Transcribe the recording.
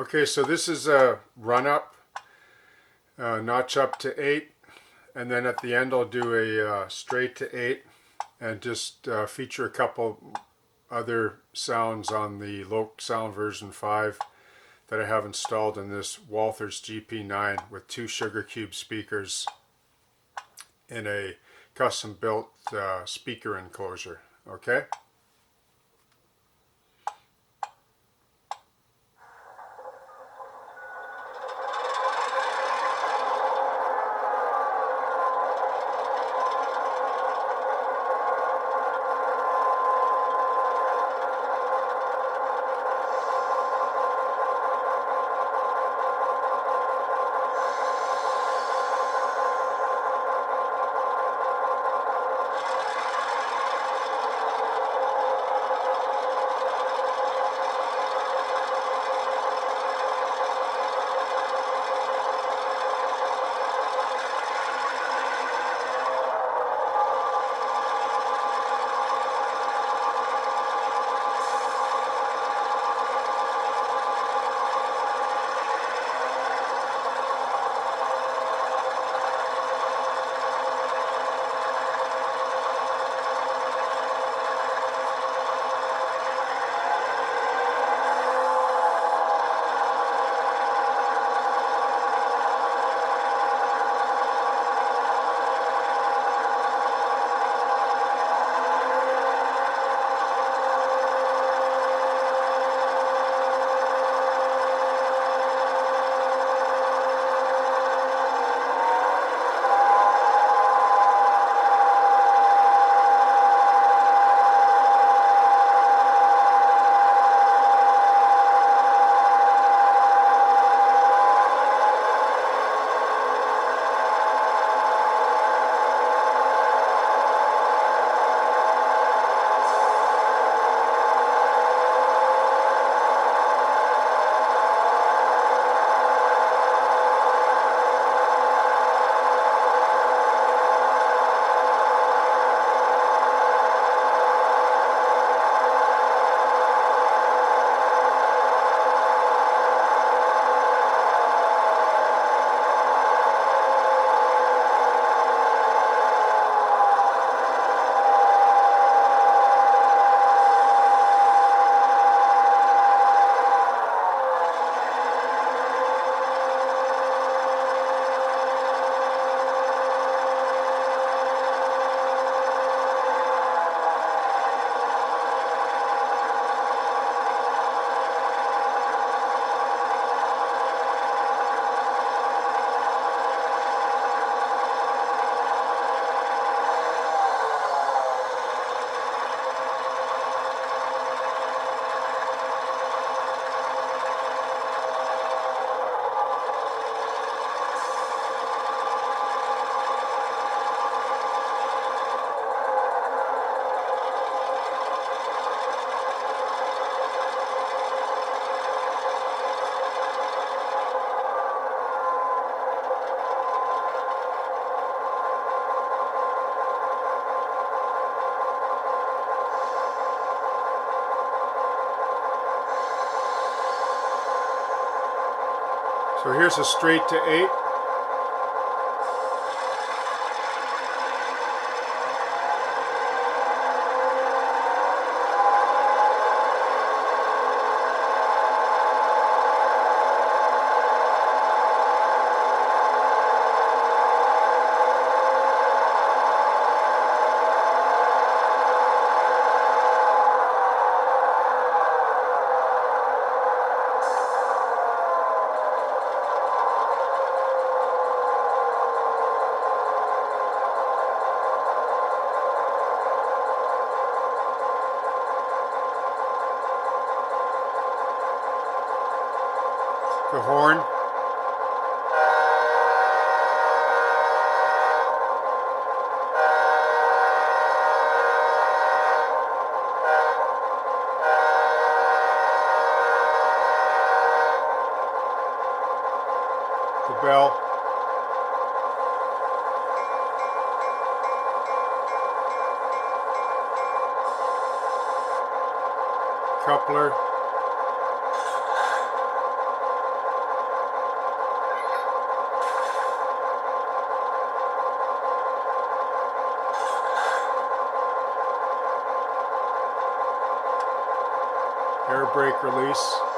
Okay, so this is a run up, notch up to 8, and then at the end I'll do a straight to 8 and just feature a couple other sounds on the Loksound version 5 that I have installed in this Walthers GP9 with 2 sugar cube speakers in a custom built speaker enclosure. Okay? So here's a straight to 8. The horn. The bell. Coupler. air brake release.